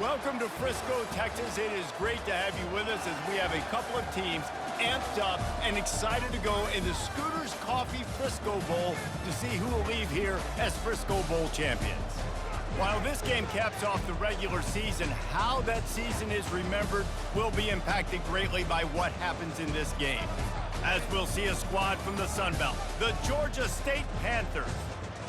Welcome to Frisco, Texas. It is great to have you with us as we have a couple of teams amped up and excited to go in the Scooters Coffee Frisco Bowl to see who will leave here as Frisco Bowl champions. While this game caps off the regular season, how that season is remembered will be impacted greatly by what happens in this game. As we'll see a squad from the Sun Belt, the Georgia State Panthers,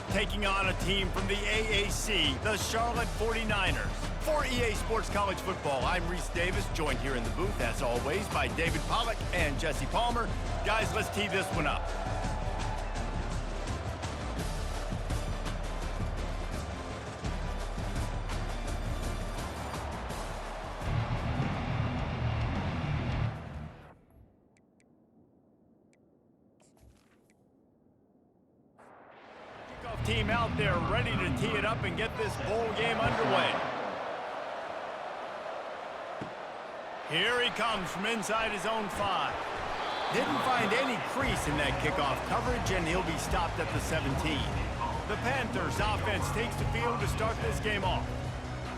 taking on a team from the AAC, the Charlotte 49ers. For EA Sports College Football, I'm Reese Davis, joined here in the booth, as always, by David Pollack and Jesse Palmer. Guys, let's tee this one up. Kickoff team out there ready to tee it up and get this bowl game underway. Here he comes from inside his own 5. Didn't find any crease in that kickoff coverage, and he'll be stopped at the 17. The Panthers offense takes the field to start this game off.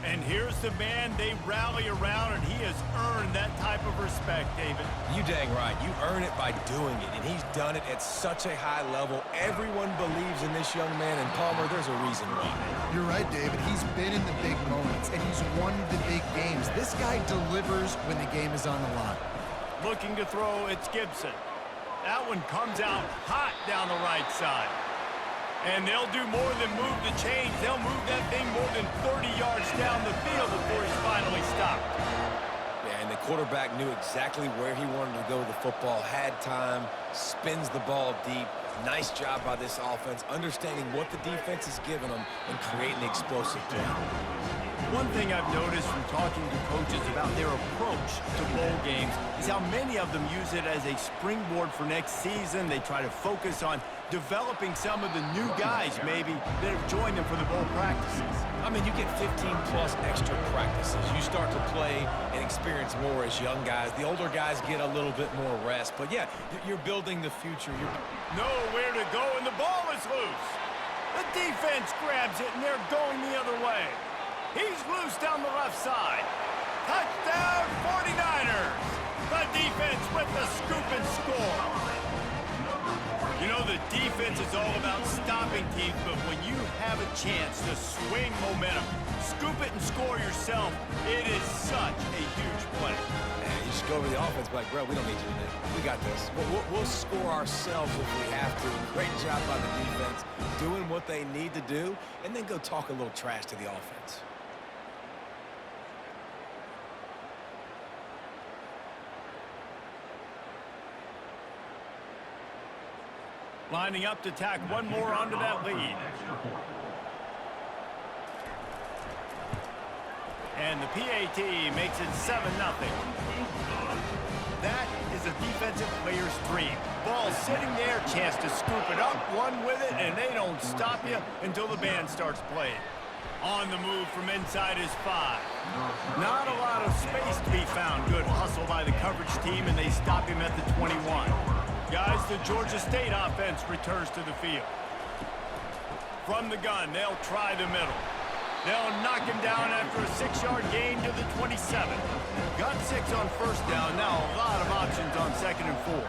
And here's the man they rally around, and he has earned that type of respect, David. You dang right. You earn it by doing it, and he's done it at such a high level. Everyone believes in this young man, and Palmer, there's a reason why. You're right, David. He's been in the big moments, and he's won the big games. This guy delivers when the game is on the line. Looking to throw, it's Gibson. That one comes out hot down the right side. And they'll do more than move the chains. They'll move that thing more than 30 yards down the field before he's finally stopped. Yeah, and the quarterback knew exactly where he wanted to go with the football, had time, spins the ball deep. Nice job by this offense, understanding what the defense is giving them and creating the explosive play. One thing I've noticed from talking to coaches about their approach to bowl games is how many of them use it as a springboard for next season. They try to focus on developing some of the new guys, maybe, that have joined them for the bowl practices. I mean, you get 15-plus extra practices. You start to play and experience more as young guys. The older guys get a little bit more rest. But, yeah, you're building the future. Nowhere to go, and the ball is loose. The defense grabs it, and they're going the other way. He's loose down the left side. Touchdown, 49ers. The defense with the scoop and score. You know, the defense is all about stopping teams, but when you have a chance to swing momentum, scoop it and score yourself, it is such a huge play. Man, you just go over the offense, like, bro, we don't need you today. We got this. We'll score ourselves if we have to. Great job by the defense, doing what they need to do, and then go talk a little trash to the offense. Lining up to tack one more onto that lead. And the PAT makes it 7-0. That is a defensive player's dream. Ball sitting there, chance to scoop it up, run with it, and they don't stop you until the band starts playing. On the move from inside his 5. Not a lot of space to be found. Good hustle by the coverage team, and they stop him at the 21. Guys, the Georgia State offense returns to the field. From the gun, they'll try the middle. They'll knock him down after a 6-yard gain to the 27. Got 6 on first down. Now a lot of options on 2nd and 4.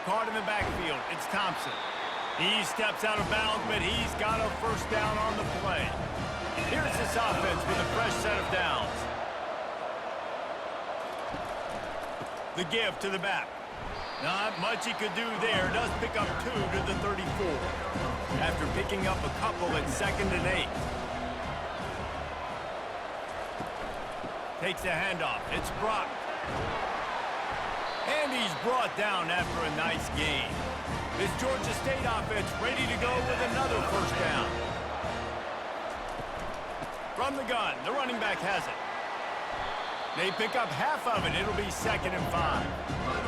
Caught in the backfield. It's Thompson. He steps out of bounds, but he's got a first down on the play. Here's this offense with a fresh set of downs. The give to the back. Not much he could do there. Does pick up 2 to the 34. After picking up a couple at 2nd and 8. Takes the handoff. It's Brock. And he's brought down after a nice gain. This Georgia State offense ready to go with another first down. From the gun, the running back has it. They pick up half of it. It'll be 2nd and 5.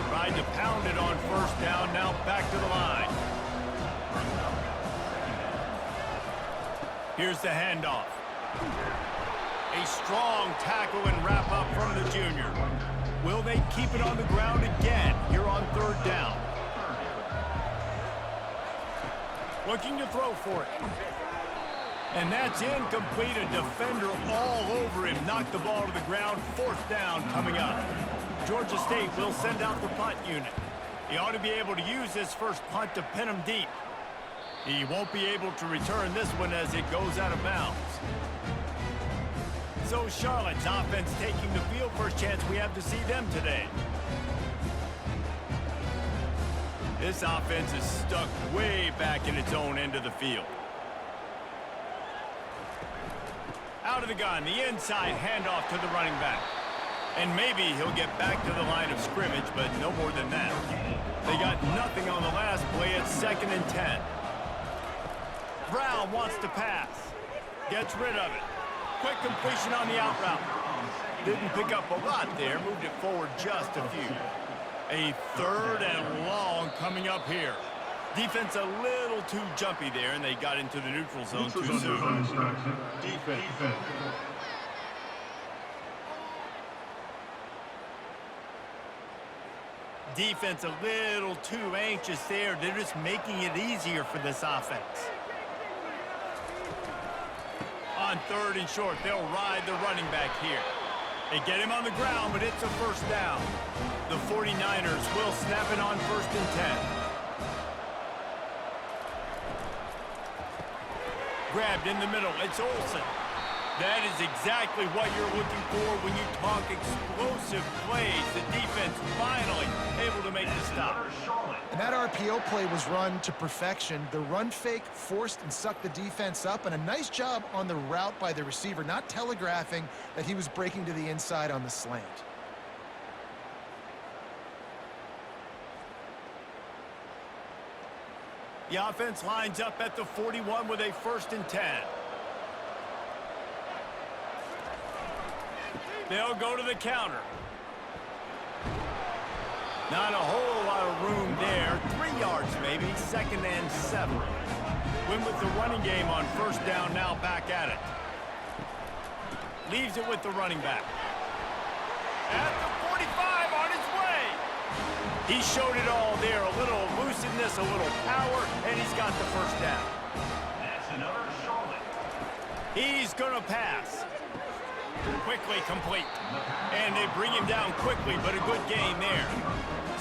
Tried to pound it on first down. Now back to the line. Here's the handoff. A strong tackle and wrap up from the junior. Will they keep it on the ground again here on 3rd down? Looking to throw for it. And that's incomplete. A defender all over him. Knocked the ball to the ground. 4th down coming up. Georgia State will send out the punt unit. He ought to be able to use this first punt to pin him deep. He won't be able to return this one as it goes out of bounds. So Charlotte's offense taking the field. First chance we have to see them today. This offense is stuck way back in its own end of the field. Out of the gun, the inside handoff to the running back. And maybe he'll get back to the line of scrimmage, but no more than that. They got nothing on the last play at 2nd and 10. Brown wants to pass. Gets rid of it. Quick completion on the out route. Didn't pick up a lot there. Moved it forward just a few. A 3rd and long coming up here. Defense a little too jumpy there, and they got into the neutral zone too soon. Defense. Defense a little too anxious there. They're just making it easier for this offense. On 3rd and short, they'll ride the running back here. They get him on the ground, but it's a 1st down. The 49ers will snap it on 1st and 10. Grabbed in the middle. It's Olsen. That is exactly what you're looking for when you talk explosive plays. The defense finally able to make the stop. And that RPO play was run to perfection. The run fake forced and sucked the defense up, and a nice job on the route by the receiver, not telegraphing that he was breaking to the inside on the slant. The offense lines up at the 41 with a 1st and 10. They'll go to the counter. Not a whole lot of room there. 3 yards maybe. 2nd and 7. Win with the running game on 1st down, now back at it. Leaves it with the running back. At the 45 on his way. He showed it all there. A little elusiveness, a little power, and he's got the 1st down. That's another Charlotte. He's going to pass. Quickly complete. And they bring him down quickly, but a good game there.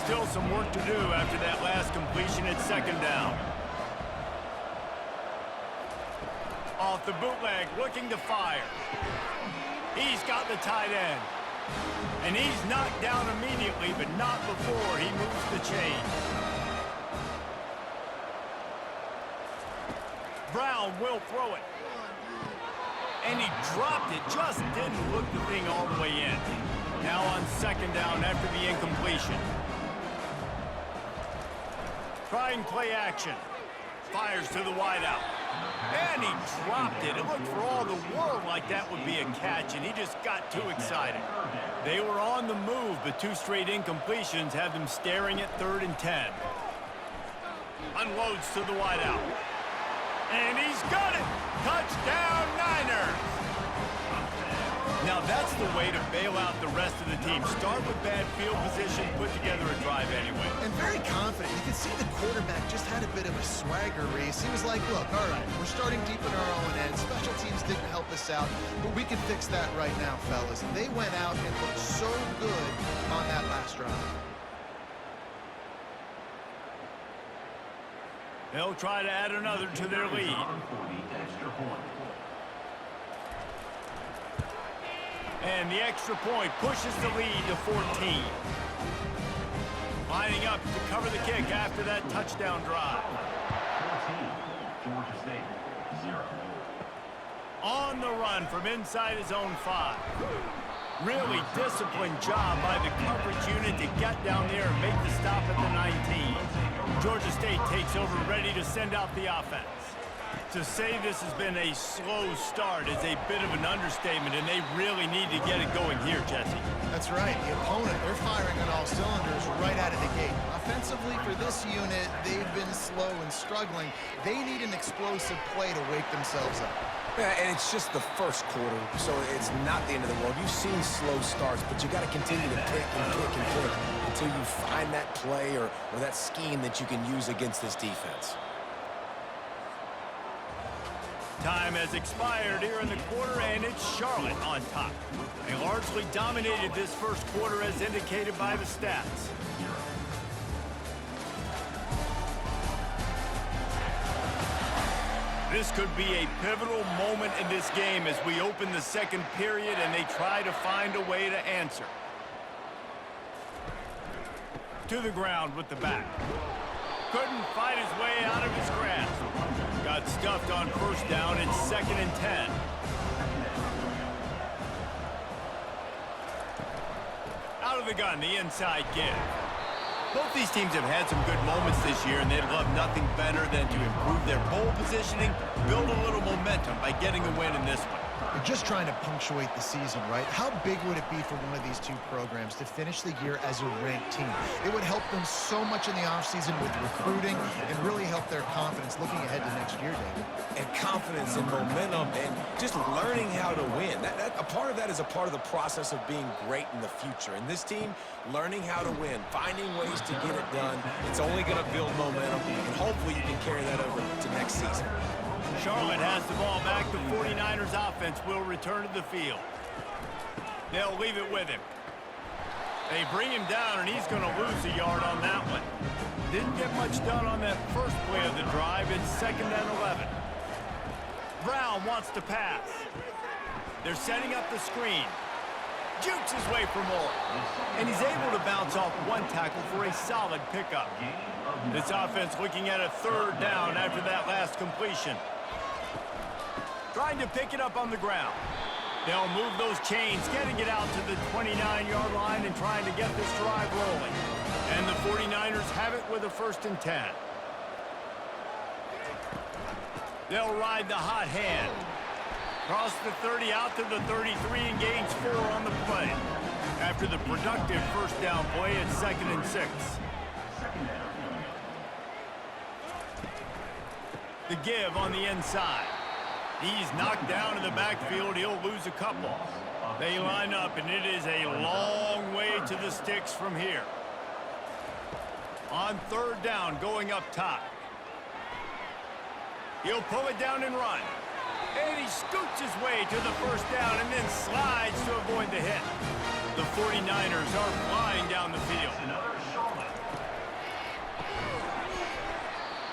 Still some work to do after that last completion at 2nd down. Off the bootleg, looking to fire. He's got the tight end. And he's knocked down immediately, but not before he moves the chain. Brown will throw it. And he dropped it, just didn't look the thing all the way in. Now on 2nd down after the incompletion. Trying play action. Fires to the wideout. And he dropped it. It looked for all the world like that would be a catch, and he just got too excited. They were on the move, but 2 straight incompletions have them staring at 3rd and 10. Unloads to the wideout. And he's got it! Touchdown, Niners! Now that's the way to bail out the rest of the team. Start with bad field position, put together a drive anyway. And very confident. You can see the quarterback just had a bit of a swagger race. He was like, look, all right, we're starting deep in our own end. Special teams didn't help us out, but we can fix that right now, fellas. And they went out and looked so good on that last drive. They'll try to add another to their lead. And the extra point pushes the lead to 14. Lining up to cover the kick after that touchdown drive. 14, Georgia State, 0. On the run from inside his own 5. Really disciplined job by the coverage unit to get down there and make the stop at the 19. Georgia State takes over, ready to send out the offense. To say this has been a slow start is a bit of an understatement, and they really need to get it going here, Jesse. That's right. The opponent, they're firing on all cylinders right out of the gate. Offensively, for this unit, they've been slow and struggling. They need an explosive play to wake themselves up. Yeah, and it's just the first quarter, so it's not the end of the world. You've seen slow starts, but you got to continue to pick and pick and pick until you find that play or that scheme that you can use against this defense. Time has expired here in the quarter, and it's Charlotte on top. They largely dominated this first quarter as indicated by the stats. This could be a pivotal moment in this game as we open the second period and they try to find a way to answer. To the ground with the back. Couldn't fight his way out of his grasp. Got stuffed on first down. It's 2nd and 10. Out of the gun, the inside give. Both these teams have had some good moments this year, and they'd love nothing better than to improve their bowl positioning, build a little momentum by getting a win in this one. They're just trying to punctuate the season, right? How big would it be for one of these two programs to finish the year as a ranked team? It would help them so much in the offseason with recruiting and really help their confidence looking ahead to next year, David. And confidence and momentum and just learning how to win. A part of that is a part of the process of being great in the future. And this team, learning how to win, finding ways to get it done, it's only going to build momentum, and hopefully you can carry that over to next season. Charlotte has the ball back. The 49ers offense will return to the field. They'll leave it with him. They bring him down, and he's going to lose a yard on that one. Didn't get much done on that first play of the drive. It's 2nd and 11. Brown wants to pass. They're setting up the screen. Jukes his way for more. And he's able to bounce off one tackle for a solid pickup. This offense looking at a 3rd down after that last completion. Trying to pick it up on the ground. They'll move those chains, getting it out to the 29-yard line and trying to get this drive rolling. And the 49ers have it with a 1st and 10. They'll ride the hot hand. Cross the 30 out to the 33 and gains 4 on the play. After the productive first down play, it's 2nd and 6. The give on the inside. He's knocked down in the backfield. He'll lose a couple. They line up, and it is a long way to the sticks from here. On 3rd down, going up top. He'll pull it down and run. And he scoots his way to the 1st down and then slides to avoid the hit. The 49ers are flying down the field.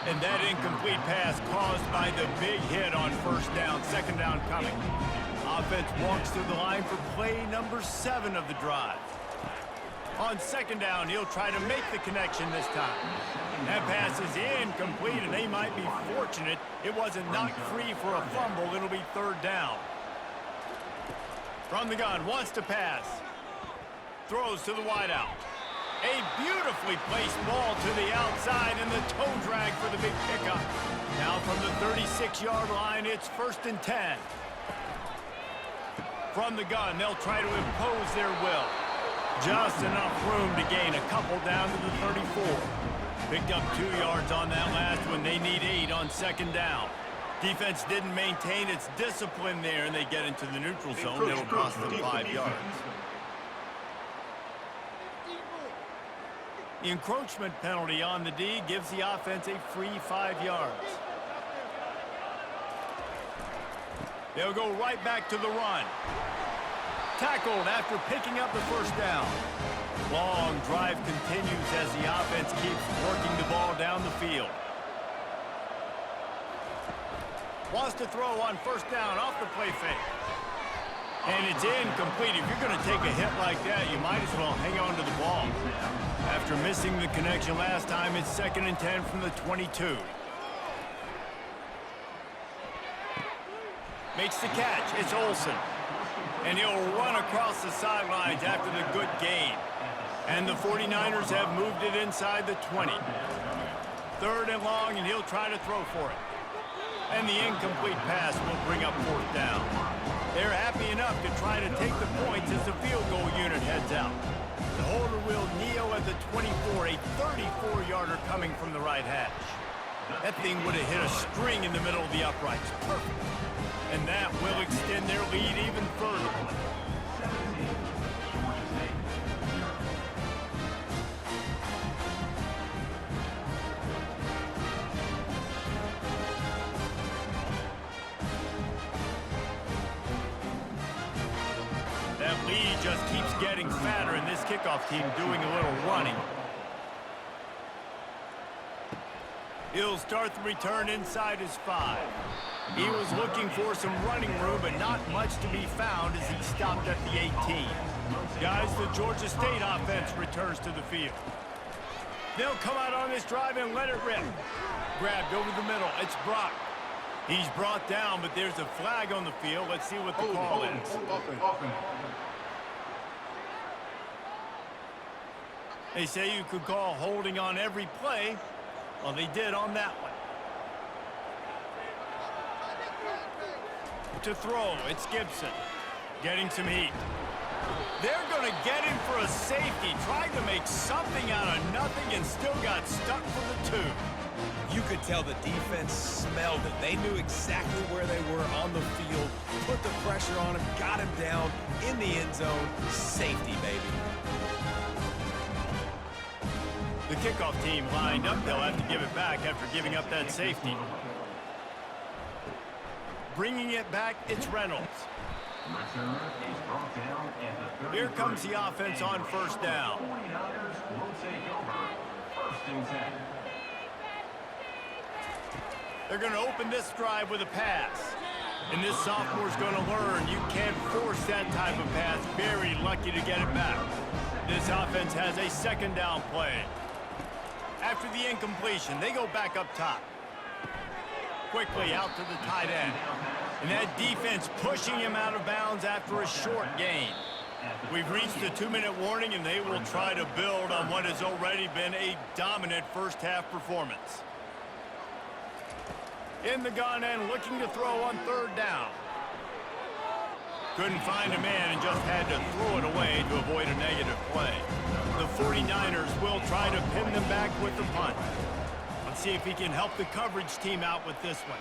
And that incomplete pass caused by the big hit on 1st down, 2nd down coming. Offense walks through the line for play number 7 of the drive. On 2nd down, he'll try to make the connection this time. That pass is incomplete, and they might be fortunate it wasn't knocked free for a fumble. It'll be 3rd down. From the gun, wants to pass. Throws to the wideout. A beautifully placed ball to the outside, and the toe drag for the big pickup. Now from the 36-yard line, it's 1st and 10. From the gun, they'll try to impose their will. Just enough room to gain a couple down to the 34. Picked up 2 yards on that last one. They need 8 on 2nd down. Defense didn't maintain its discipline there, and they get into the neutral zone. It'll cost them 5 yards. The encroachment penalty on the D gives the offense a free 5 yards. They'll go right back to the run. Tackled after picking up the 1st down. Long drive continues as the offense keeps working the ball down the field. Wants to throw on 1st down off the play fake. And it's incomplete. If you're going to take a hit like that, you might as well hang on to the ball. After missing the connection last time, it's 2nd and 10 from the 22. Makes the catch. It's Olsen. And he'll run across the sidelines after the good gain. And the 49ers have moved it inside the 20. 3rd and long, and he'll try to throw for it. And the incomplete pass will bring up 4th down. They're happy enough to try to take the points as the field goal unit heads out. The holder will kneel at the 24, a 34-yarder coming from the right hash. That thing would have hit a string in the middle of the uprights. Perfect. And that will extend their lead even further. just keeps getting fatter, and this kickoff team doing a little running. He'll start the return inside his 5. He was looking for some running room, but not much to be found as he stopped at the 18. Guys, the Georgia State offense returns to the field. They'll come out on this drive and let it rip. Grabbed over the middle. It's Brock. He's brought down, but there's a flag on the field. Let's see what the call is. They say you could call holding on every play. Well, they did on that one. To throw, it's Gibson. Getting some heat. They're going to get him for a safety. Tried to make something out of nothing and still got stuck for the 2. You could tell the defense smelled it. They knew exactly where they were on the field, put the pressure on him, got him down in the end zone. Safety, baby. The kickoff team lined up. They'll have to give it back after giving up that safety. Bringing it back, it's Reynolds. Here comes the offense on first down. They're going to open this drive with a pass. And this sophomore's going to learn you can't force that type of pass. Very lucky to get it back. This offense has a second down play. After the incompletion, they go back up top. Quickly out to the tight end. And that defense pushing him out of bounds after a short gain. We've reached the 2-minute warning, and they will try to build on what has already been a dominant first-half performance. In the gun and looking to throw on third down. Couldn't find a man and just had to throw it away to avoid a negative play. The 49ers will try to pin them back with the punt. Let's see if he can help the coverage team out with this one.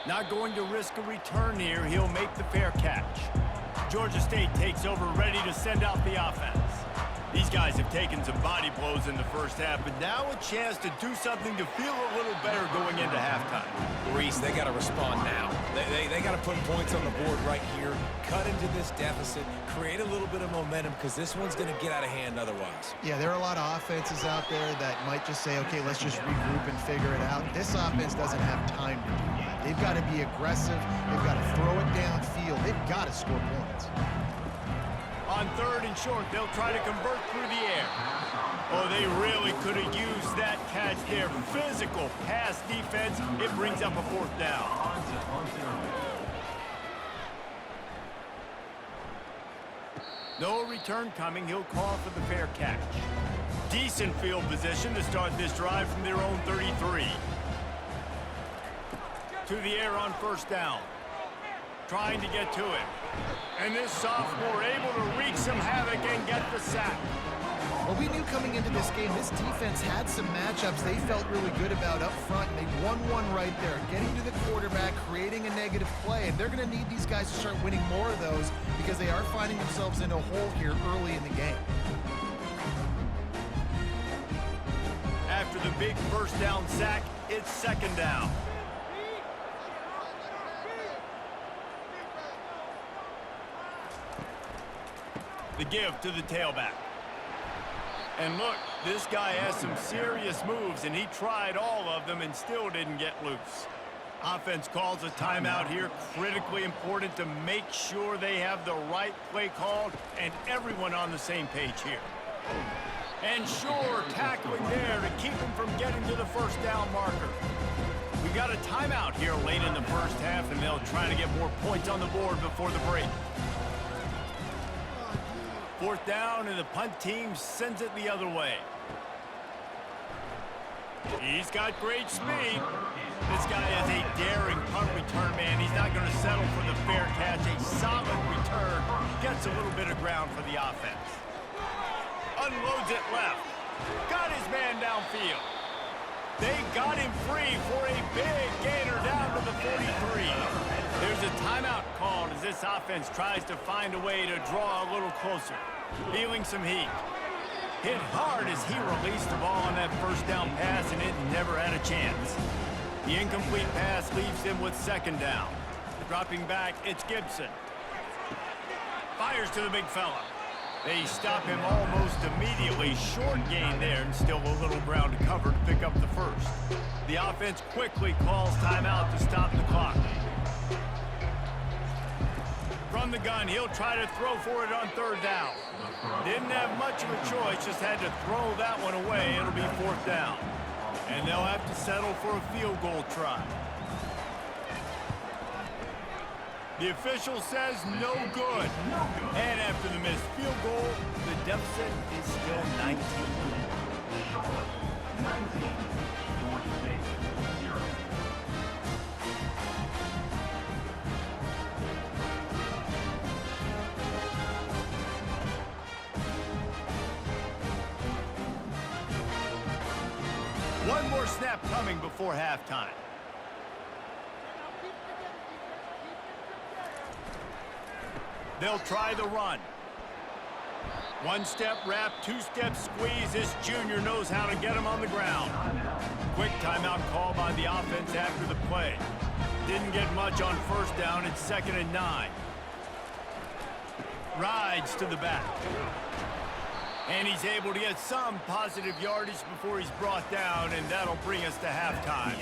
Not going to risk a return here. He'll make the fair catch. Georgia State takes over, ready to send out the offense. These guys have taken some body blows in the first half, but now a chance to do something to feel a little better going into halftime. Reese, they got to respond now. They got to put points on the board right here, cut into this deficit, create a little bit of momentum, because this one's going to get out of hand otherwise. Yeah, there are a lot of offenses out there that might just say, okay, let's just regroup and figure it out. This offense doesn't have time to do that. They've got to be aggressive. They've got to throw it downfield. They've got to score points. On third and short, they'll try to convert through the air. Oh, they really could have used that catch there. Physical pass defense. It brings up a fourth down. No return coming. He'll call for the fair catch. Decent field position to start this drive from their own 33. To the air on first down. Trying to get to it. And this sophomore able to wreak some havoc and get the sack. Well, we knew coming into this game, this defense had some matchups they felt really good about up front, and they won one right there, getting to the quarterback, creating a negative play, and they're going to need these guys to start winning more of those because they are finding themselves in a hole here early in the game. After the big first down sack, it's second down. The give to the tailback. And look, this guy has some serious moves, and he tried all of them and still didn't get loose. Offense calls a timeout here. Critically important to make sure they have the right play called and everyone on the same page here. And sure, tackling there to keep him from getting to the first down marker. We got a timeout here late in the first half, and they'll try to get more points on the board before the break. Fourth down, and the punt team sends it the other way. He's got great speed. This guy is a daring punt return man. He's not going to settle for the fair catch. A solid return. Gets a little bit of ground for the offense. Unloads it left. Got his man downfield. They got him free for a big gainer down to the 43. There's a timeout called as this offense tries to find a way to draw a little closer. Feeling some heat. Hit hard as he released the ball on that first down pass, and it never had a chance. The incomplete pass leaves them with second down. Dropping back, it's Gibson. fires to the big fella. They stop him almost immediately. Short gain there, and still a little ground to cover to pick up the first. The offense quickly calls timeout to stop the clock. From the gun, he'll try to throw for it on third down. Didn't have much of a choice, just had to throw that one away. It'll be fourth down. And they'll have to settle for a field goal try. The official says no good. And after the missed field goal, the deficit is still 19. One more snap coming before halftime. They'll try the run. One-step wrap, two-step squeeze. This junior knows how to get him on the ground. Quick timeout call by the offense after the play. Didn't get much on first down. It's 2nd and 9. Rides to the back. And he's able to get some positive yardage before he's brought down, and that'll bring us to halftime.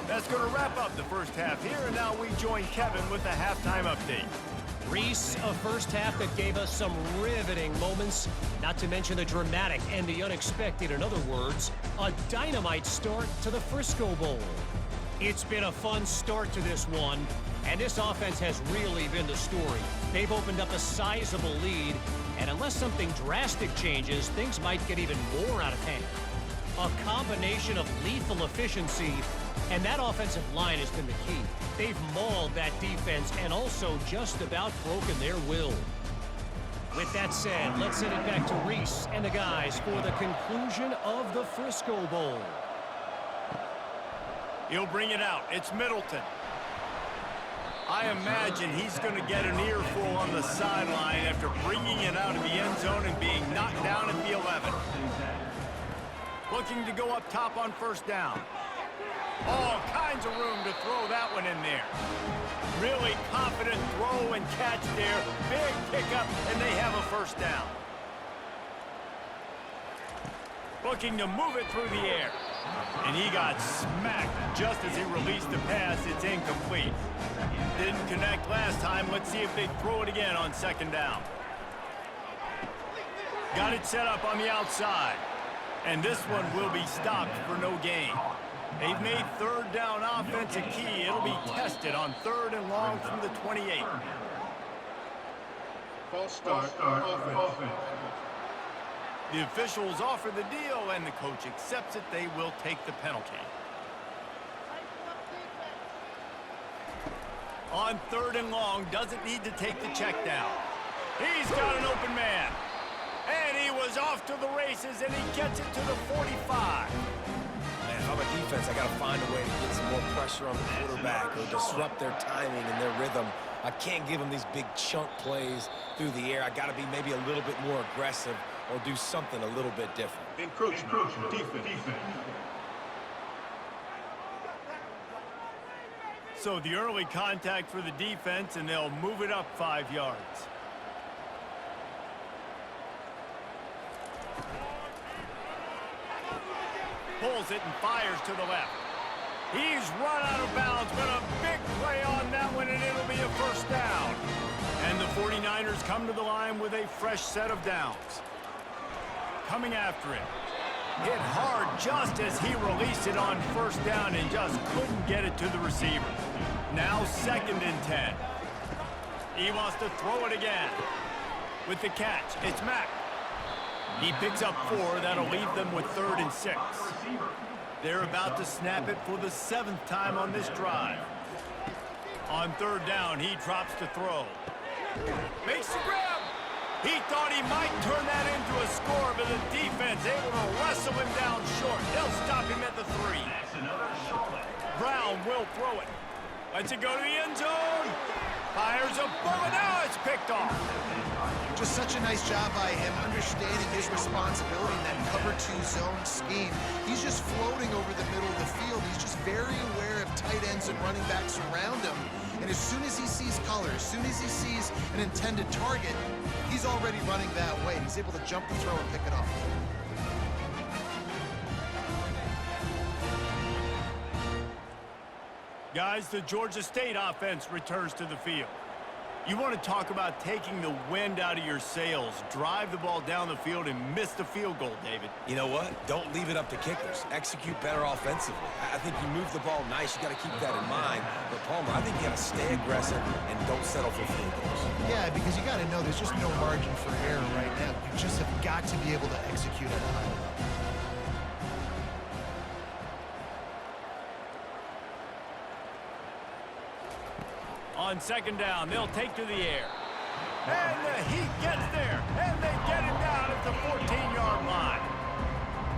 That's going to wrap up the first half here, and now we join Kevin with the halftime update. Reese, a first half that gave us some riveting moments, not to mention the dramatic and the unexpected. In other words, a dynamite start to the Frisco Bowl. It's been a fun start to this one, and this offense has really been the story. They've opened up a sizable lead, and unless something drastic changes, things might get even more out of hand. A combination of lethal efficiency, and that offensive line has been the key. They've mauled that defense and also just about broken their will. With that said, let's send it back to Reese and the guys for the conclusion of the Frisco Bowl. He'll bring it out. It's Middleton. I imagine he's going to get an earful on the sideline after bringing it out of the end zone and being knocked down at the 11. Looking to go up top on first down. All kinds of room to throw that one in there. Really confident throw and catch there. Big pickup, and they have a first down. Looking to move it through the air. And he got smacked just as he released the pass. It's incomplete. Didn't connect last time. Let's see if they throw it again on second down. Got it set up on the outside. And this one will be stopped for no gain. They've made third down offense a key. It'll be tested on 3rd and long from the 28. False start offense. The officials offer the deal, and the coach accepts it. They will take the penalty. On 3rd and long, doesn't need to take the check down. He's got an open man. And he was off to the races, and he gets it to the 45. Man, if I'm a defense, I got to find a way to get some more pressure on the quarterback or disrupt their timing and their rhythm. I can't give them these big chunk plays through the air. I got to be maybe a little bit more aggressive or do something a little bit different. Encroachment. Defense. So the early contact for the defense, and they'll move it up 5 yards. Pulls it and fires to the left. He's run out of bounds, but a big play on that one, and it'll be a first down. And the 49ers come to the line with a fresh set of downs. Coming after it. Hit hard just as he released it on first down and just couldn't get it to the receiver. Now 2nd and 10. He wants to throw it again. With the catch, it's Mack. He picks up 4. That'll leave them with 3rd and 6. They're about to snap it for the 7th time on this drive. On 3rd down, he drops to throw. Makes the grab. He thought he might turn that into a score, but the defense able to wrestle him down short. They'll stop him at the 3. Brown will throw it. Lets it go to the end zone. Fires a bullet. Now it's picked off. Just such a nice job by him, understanding his responsibility in that cover-2 zone scheme. He's just floating over the middle of the field. He's just very aware of tight ends and running backs around him. And as soon as he sees color, as soon as he sees an intended target, he's already running that way. He's able to jump the throw and pick it off. Guys, the Georgia State offense returns to the field. You want to talk about taking the wind out of your sails. Drive the ball down the field and miss the field goal, David. You know what? Don't leave it up to kickers. Execute better offensively. I think you move the ball nice. You got to keep that in mind. But, Palmer, I think you got to stay aggressive and don't settle for field goals. Yeah, because you got to know there's just no margin for error right now. You just have got to be able to execute at a high level. On second down, they'll take to the air. And the Heat gets there, and they get it down at the 14-yard line.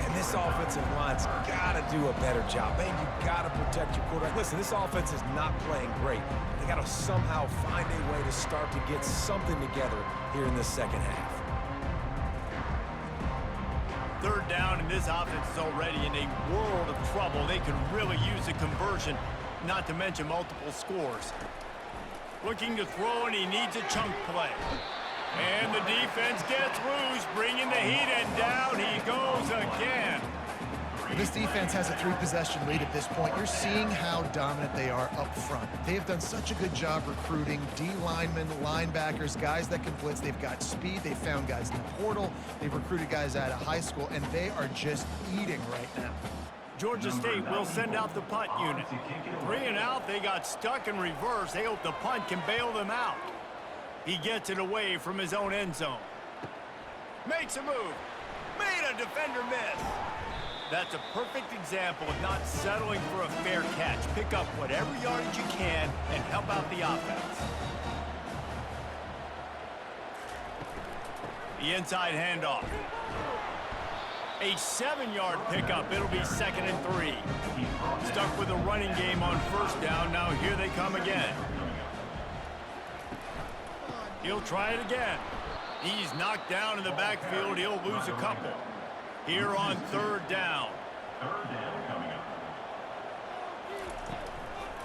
And this offensive line's got to do a better job. Man, you got to protect your quarterback. Listen, this offense is not playing great. They got to somehow find a way to start to get something together here in the second half. Third down, and this offense is already in a world of trouble. They could really use a conversion, not to mention multiple scores. Looking to throw, and he needs a chunk play. And the defense gets loose, bringing the Heat, and down he goes again. This defense has a 3-possession lead at this point. You're seeing how dominant they are up front. They have done such a good job recruiting D-linemen, linebackers, guys that can blitz. They've got speed. They've found guys in the portal. They've recruited guys out of high school, and they are just eating right now. Georgia State will send out the punt unit. 3 and out, they got stuck in reverse. They hope the punt can bail them out. He gets it away from his own end zone. Makes a move. Made a defender miss. That's a perfect example of not settling for a fair catch. Pick up whatever yardage you can and help out the offense. The inside handoff. A 7-yard pickup. It'll be 2nd and 3. Stuck with a running game on first down. Now here they come again. He'll try it again. He's knocked down in the backfield. He'll lose a couple. Here on 3rd down.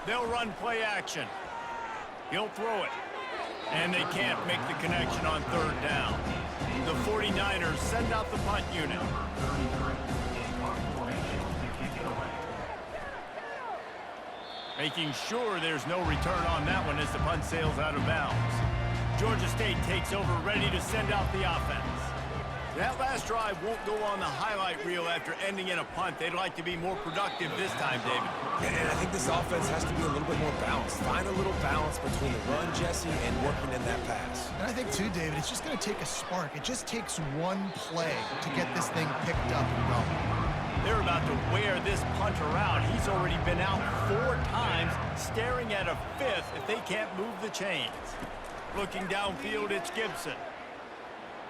They'll run play action. He'll throw it. And they can't make the connection on 3rd down. The 49ers send out the punt unit. Making sure there's no return on that one as the punt sails out of bounds. Georgia State takes over, ready to send out the offense. That last drive won't go on the highlight reel after ending in a punt. They'd like to be more productive this time, David. And I think this offense has to be a little bit more balanced. Find a little balance between the run, Jesse, and working in that pass. And I think, too, David, it's just going to take a spark. It just takes one play to get this thing picked up and going. They're about to wear this punter out. He's already been out 4 times, staring at a 5th if they can't move the chains. Looking downfield, it's Gibson.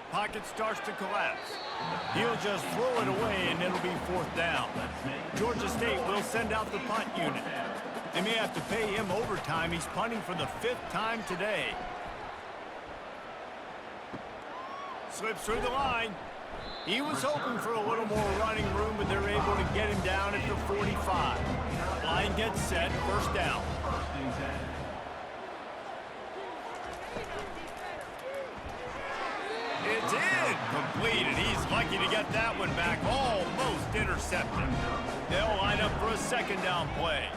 Pocket starts to collapse. He'll just throw it away, and it'll be 4th down. Georgia State will send out the punt unit. They may have to pay him overtime. He's punting for the 5th time today. Slips through the line. He was hoping for a little more running room, but they're able to get him down at the 45. Line gets set, 1st down. It's in, completed. He's lucky to get that one back, almost intercepted. They'll line up for a 2nd down play.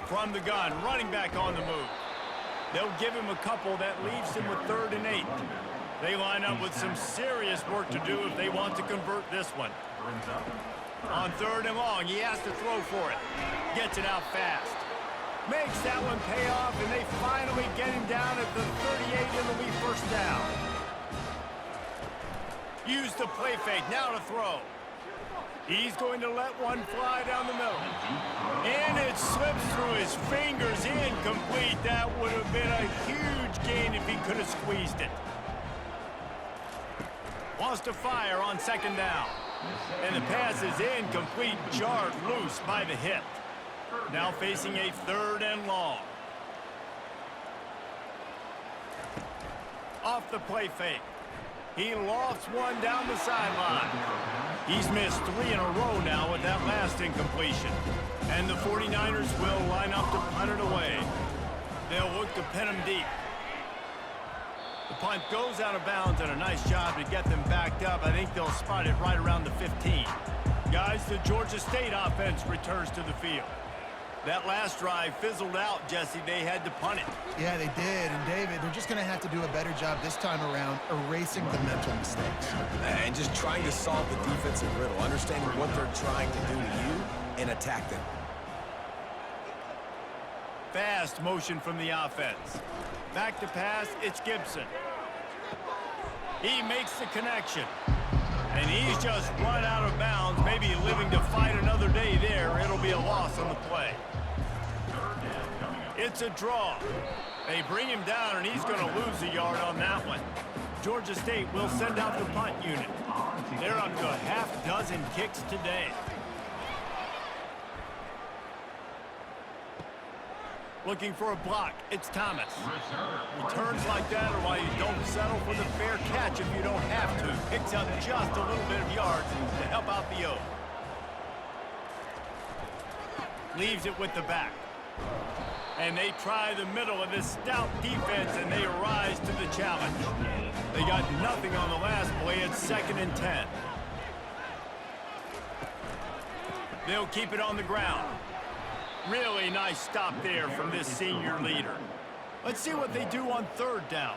From the gun, running back on the move. They'll give him a couple. That leaves him with 3rd and 8. They line up with some serious work to do if they want to convert this one. On 3rd and long, he has to throw for it. Gets it out fast. Makes that one pay off, and they finally get him down at the 38, and it'll be 1st down. Use the play fake, now to throw. He's going to let one fly down the middle. And it slips through his fingers, incomplete. That would have been a huge gain if he could have squeezed it. Wants to fire on 2nd down. And the pass is incomplete, jarred loose by the hit. Now facing a 3rd and long. Off the play fake. He lofts one down the sideline. He's missed 3 in a row now with that last incompletion. And the 49ers will line up to punt it away. They'll look to pin him deep. The punt goes out of bounds, and a nice job to get them backed up. I think they'll spot it right around the 15. Guys, the Georgia State offense returns to the field. That last drive fizzled out, Jesse. They had to punt it. Yeah, they did. And, David, they're just going to have to do a better job this time around erasing the mental mistakes. And just trying to solve the defensive riddle, understanding what they're trying to do to you and attack them. Fast motion from the offense. Back to pass, it's Gibson. He makes the connection. And he's just run out of bounds, maybe living to fight another day there. It'll be a loss on the play. It's a draw. They bring him down, and he's going to lose a yard on that one. Georgia State will send out the punt unit. They're up to a half-dozen kicks today. Looking for a block. It's Thomas. Returns like that are why you don't settle for the fair catch if you don't have to. Picks up just a little bit of yards to help out the O. Leaves it with the back. And they try the middle of this stout defense, and they rise to the challenge. They got nothing on the last play. It's 2nd and 10. They'll keep it on the ground. Really nice stop there from this senior leader. Let's see what they do on 3rd down.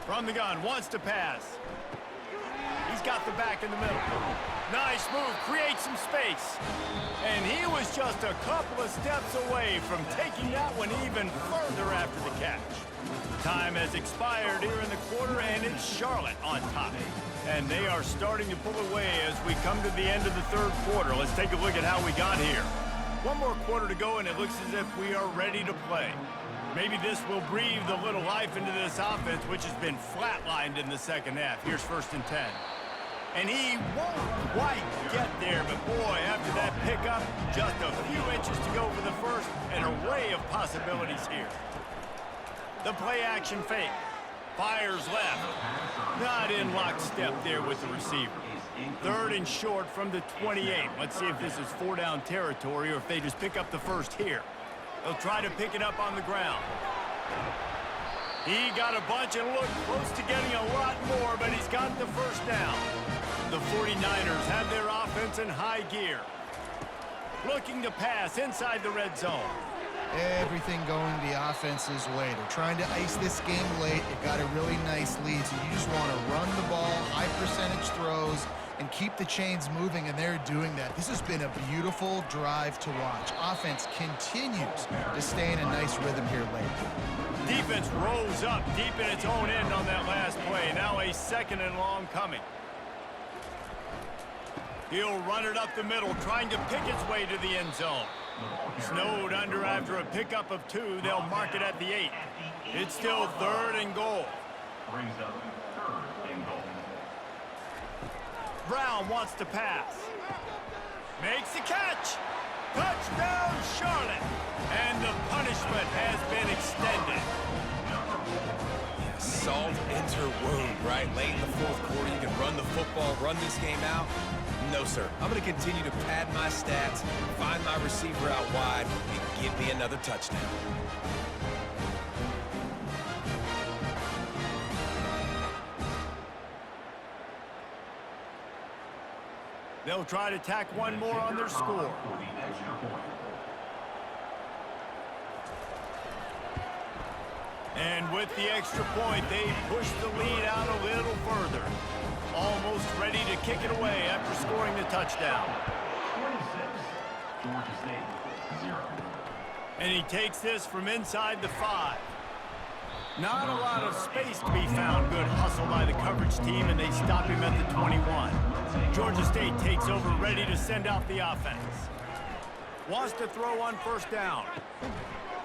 From the gun, wants to pass. He's got the back in the middle. Nice move, creates some space. And he was just a couple of steps away from taking that one even further after the catch. Time has expired here in the quarter, and it's Charlotte on top. And they are starting to pull away as we come to the end of the 3rd quarter. Let's take a look at how we got here. One more quarter to go, and it looks as if we are ready to play. Maybe this will breathe a little life into this offense, which has been flatlined in the 2nd half. Here's 1st and 10. And he won't quite get there, but boy, after that pickup, just a few inches to go for the first. An array of possibilities here. The play action fake. Fires left. Not in lockstep there with the receiver. 3rd and short from the 28. Let's see if this is 4-down territory or if they just pick up the first here. They'll try to pick it up on the ground. He got a bunch and looked close to getting a lot more, but he's got the first down. The 49ers have their offense in high gear. Looking to pass inside the red zone. Everything going the offense's way. They're trying to ice this game late. They've got a really nice lead, so you just want to run the ball, high percentage throws, and keep the chains moving, and they're doing that. This has been a beautiful drive to watch. Offense continues to stay in a nice rhythm here late. Defense rose up deep in its own end on that last play. Now a 2nd and long coming. He'll run it up the middle, trying to pick its way to the end zone. Snowed under after a pickup of 2. They'll mark it at the 8. It's still 3rd and goal. Brings up 3rd and goal. Brown wants to pass. Makes the catch. Touchdown, Charlotte. And the punishment has been extended. Yeah, salt enter wound, right? Late in the 4th quarter, you can run the football, run this game out. No, sir. I'm going to continue to pad my stats, find my receiver out wide, and give me another touchdown. They'll try to tack one more on their score. And with the extra point, they push the lead out a little further. Almost ready to kick it away after scoring the touchdown. 26, Georgia State, 0. And he takes this from inside the 5. Not a lot of space to be found. Good hustle by the coverage team, and they stop him at the 21. Georgia State takes over, ready to send out the offense. Wants to throw on 1st down.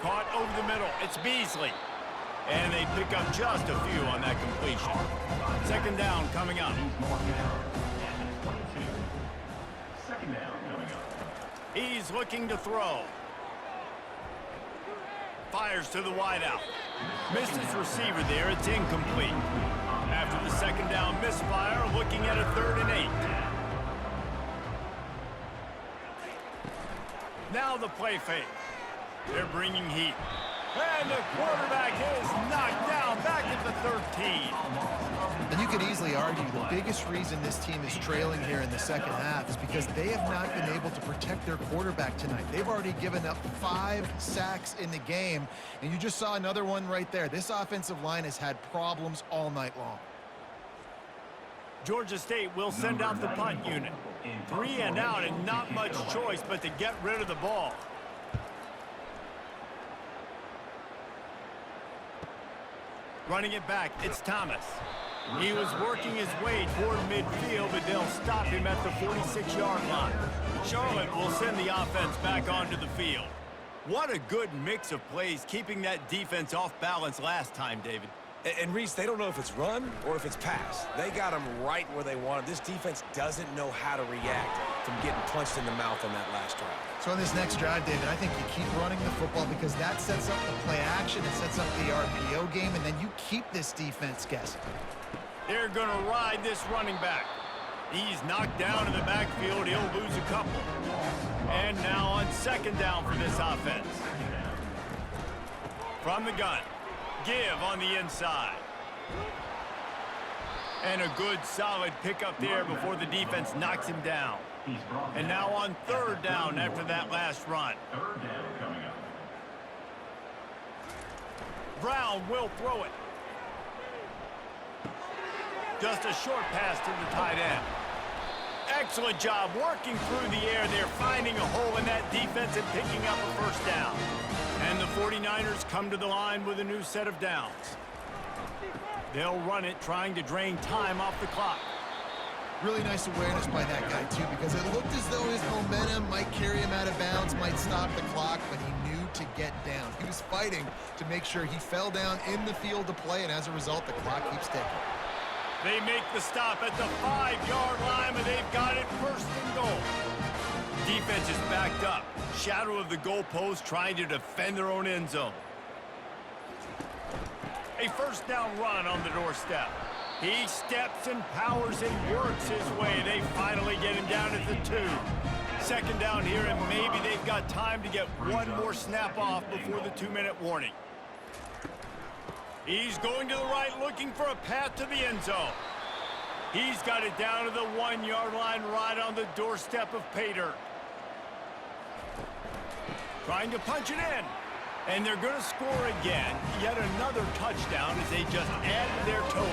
Caught over the middle. It's Beasley. And they pick up just a few on that completion. 2nd down coming up. 2nd down coming up. He's looking to throw. fires to the wideout. Missed his receiver there. It's incomplete. After the second down misfire, looking at a 3rd and 8. Now the play fake. They're bringing heat. And the quarterback is knocked down back at the 13. And you could easily argue the biggest reason this team is trailing here in the second half is because they have not been able to protect their quarterback tonight. They've already given up 5 sacks in the game, and you just saw another one right there. This offensive line has had problems all night long. Georgia State will send out the punt unit. 3 and out, and not much choice but to get rid of the ball. Running it back, it's Thomas. He was working his way toward midfield, but they'll stop him at the 46-yard line. Charlotte will send the offense back onto the field. What a good mix of plays, keeping that defense off balance last time, David. And Reese, they don't know if it's run or if it's pass. They got them right where they want them. This defense doesn't know how to react from getting punched in the mouth on that last drive. So on this next drive, David, I think you keep running the football because that sets up the play action, it sets up the RPO game, and then you keep this defense guessing. They're going to ride this running back. He's knocked down in the backfield. He'll lose a couple. And now on 2nd down for this offense. From the gun. Give on the inside. And a good solid pickup there before the defense knocks him down. And now on 3rd down after that last run. 3rd down coming up. Brown will throw it. Just a short pass to the tight end. Excellent job working through the air there, finding a hole in that defense and picking up a 1st down. And the 49ers come to the line with a new set of downs. They'll run it, trying to drain time off the clock. Really nice awareness by that guy, too, because it looked as though his momentum might carry him out of bounds, might stop the clock, but he knew to get down. He was fighting to make sure he fell down in the field to play, and as a result, the clock keeps ticking. They make the stop at the 5-yard line, and they've got it 1st and goal. Defense is backed up. Shadow of the goalpost, trying to defend their own end zone. A 1st down run on the doorstep. He steps and powers and works his way. They finally get him down at the 2. 2nd down here, and maybe they've got time to get one more snap off before the 2-minute warning. He's going to the right, looking for a path to the end zone. He's got it down to the 1-yard line, right on the doorstep of pay dirt. Trying to punch it in. And they're going to score again. Yet another touchdown as they just add to their total.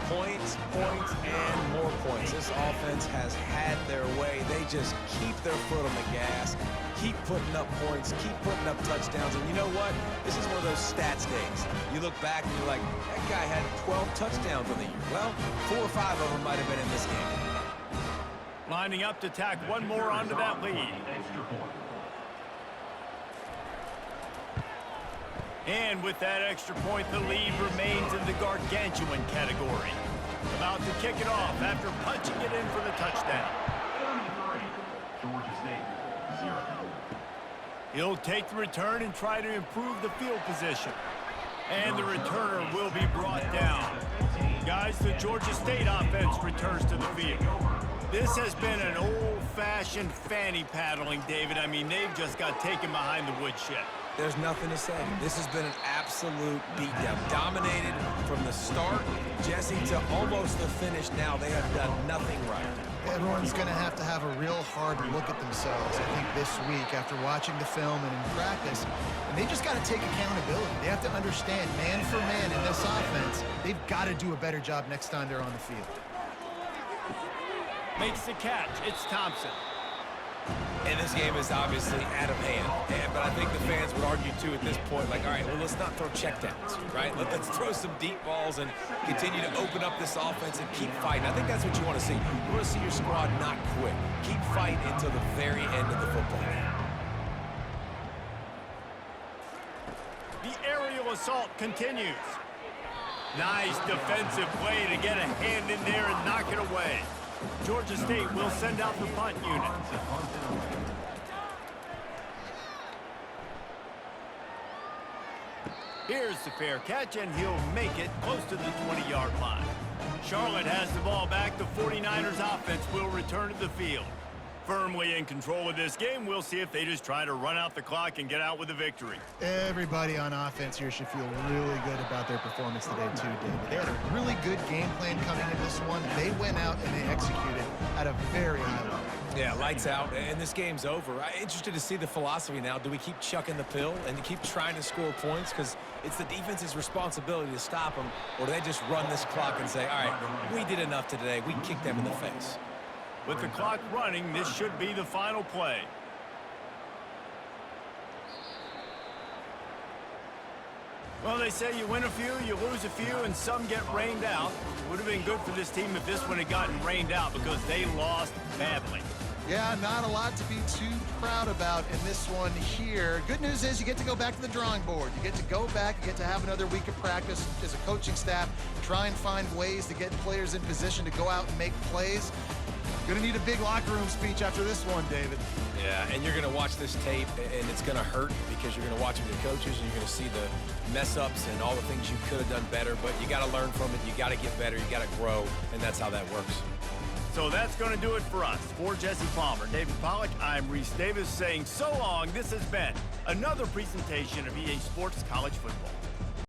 Points, points, and more points. This offense has had their way. They just keep their foot on the gas, keep putting up points, keep putting up touchdowns. And you know what? This is one of those stats days. You look back and you're like, that guy had 12 touchdowns on the year. Well, 4 or 5 of them might have been in this game. Lining up to tack one more onto that lead. And with that extra point, the lead remains in the gargantuan category. About to kick it off after punching it in for the touchdown. 33, Georgia State, 0. He'll take the return and try to improve the field position. And the returner will be brought down. Guys, the Georgia State offense returns to the field. This has been an old-fashioned fanny paddling, David. I mean, they've just got taken behind the woodshed. There's nothing to say. This has been an absolute beatdown. Dominated from the start, Jesse, to almost the finish now. They have done nothing right. Everyone's going to have a real hard look at themselves, I think, this week after watching the film and in practice. And they just got to take accountability. They have to understand, man for man in this offense, they've got to do a better job next time they're on the field. Makes the catch. It's Thompson. And this game is obviously out of hand. But I think the fans would argue, too, at this point, like, all right, well, let's not throw checkdowns, right? Let's throw some deep balls and continue to open up this offense and keep fighting. I think that's what you want to see. You want to see your squad not quit. Keep fighting until the very end of the football game. The aerial assault continues. Nice defensive play to get a hand in there and knock it away. Georgia State will send out the punt unit. Here's the fair catch, and he'll make it close to the 20-yard line. Charlotte has the ball back. The 49ers offense will return to the field. Firmly in control of this game, we'll see if they just try to run out the clock and get out with a victory. Everybody on offense here should feel really good about their performance today too, David. They had a really good game plan coming into this one. They went out and they executed at a very high level. Yeah, lights out, and this game's over. I'm interested to see the philosophy now. Do we keep chucking the pill and keep trying to score points? Because it's the defense's responsibility to stop them, or do they just run this clock and say, all right, we did enough today. We kicked them in the face. With the clock running, this should be the final play. Well, they say you win a few, you lose a few, and some get rained out. It would have been good for this team if this one had gotten rained out because they lost badly. Yeah, not a lot to be too proud about in this one here. Good news is you get to go back to the drawing board. You get to go back, you get to have another week of practice as a coaching staff, try and find ways to get players in position to go out and make plays. Gonna need a big locker room speech after this one, David. Yeah, and you're gonna watch this tape, and it's gonna hurt because you're gonna watch it with your coaches, and you're gonna see the mess-ups and all the things you could have done better, but you gotta learn from it, you gotta get better, you gotta grow, and that's how that works. So that's going to do it for us. For Jesse Palmer, David Pollack, I'm Reese Davis saying so long. This has been another presentation of EA Sports College Football.